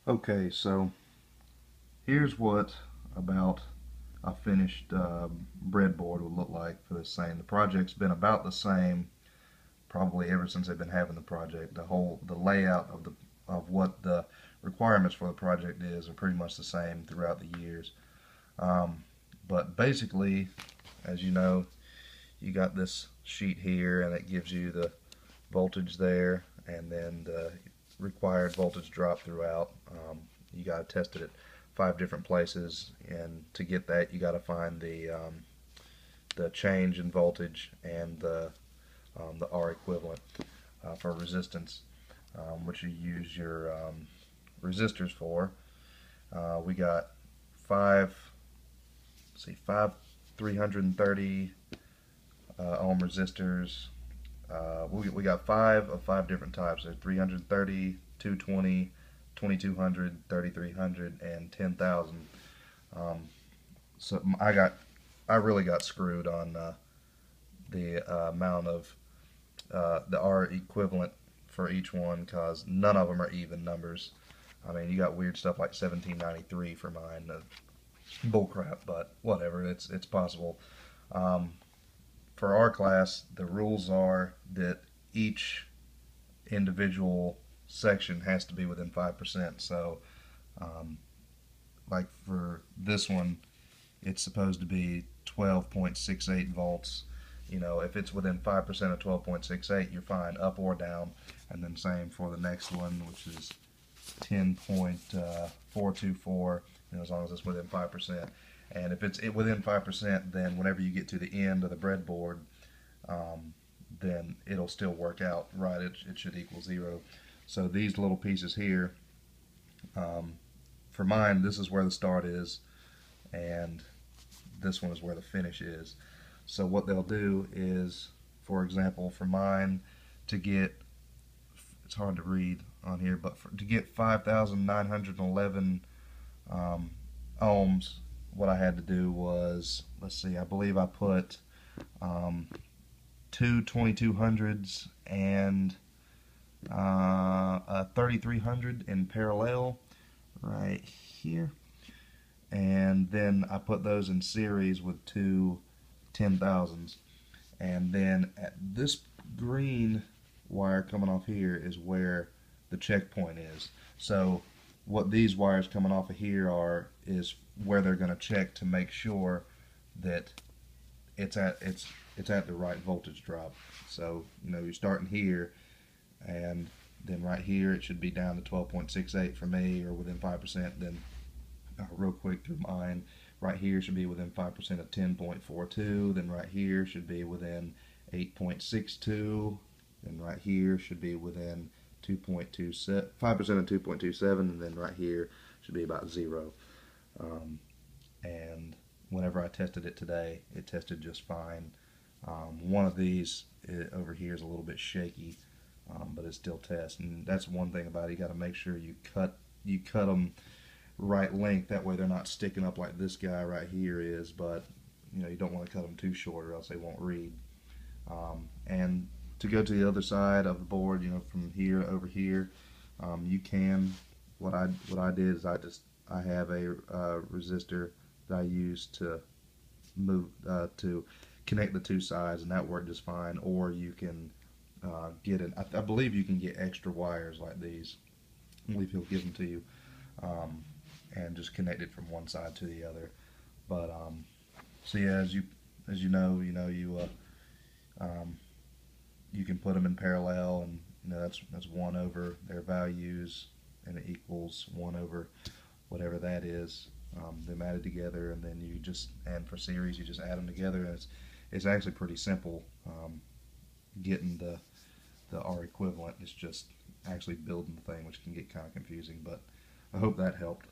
Okay, so here's what about a finished breadboard would look like for this thing. The project's been about the same probably ever since they've been having the project. The layout of what the requirements for the project is are pretty much the same throughout the years. Um, but basically, as you know, you got this sheet here, and it gives you the voltage there, and then the required voltage drop throughout. You got to test it at 5 different places, and to get that, you got to find the change in voltage and the R equivalent for resistance, which you use your resistors for. We got five, let's see, five 330 ohm resistors. We got 5 different types. There's 330, 220, 2200, 3300, and 10,000. So I really got screwed on the amount of the R equivalent for each one, because none of them are even numbers. I mean, you got weird stuff like 1793 for mine. Bullcrap, but whatever. It's possible. For our class, the rules are that each individual section has to be within 5%. So, like for this one, it's supposed to be 12.68 volts. You know, if it's within 5% of 12.68, you're fine, up or down. And then same for the next one, which is 10.424, as long as it's within 5%. And if it's within 5%, then whenever you get to the end of the breadboard, then it'll still work out right. It should equal 0. So these little pieces here, for mine, this is where the start is, and this one is where the finish is. So what they'll do is, for example, for mine, to get, it's hard to read on here, but to get 5,911 ohms, what I had to do was, let's see, I believe I put two 2200s and a 3300 in parallel right here, and then I put those in series with two 10,000s, and then at this green wire coming off here is where the checkpoint is. So what these wires coming off of here are is where they're going to check to make sure that it's at the right voltage drop. So you're starting here, and then right here it should be down to 12.68 for me, or within 5%. Then real quick through mine, right here should be within 5% of 10.42. Then right here should be within 8.62. Then right here should be within 2.27, 5% of 2.27, and then right here should be about 0. And whenever I tested it today, it tested just fine. One of these over here is a little bit shaky, but it still tests. And that's one thing about it. You got to make sure you cut them right length. That way they're not sticking up like this guy right here is. But you don't want to cut them too short, or else they won't read. And to go to the other side of the board, from here over here, you can. What I did is I have a resistor that I use to move to connect the two sides, and that worked just fine. Or you can get it. I believe you can get extra wires like these. I believe he'll give them to you, and just connect it from one side to the other. But so yeah, as you know, you can put them in parallel, and that's 1 over their values, and it equals 1 over whatever that is. Them added together, and then and for series you just add them together. And it's actually pretty simple getting the R equivalent. It's just actually building the thing, which can get kind of confusing, but I hope that helped.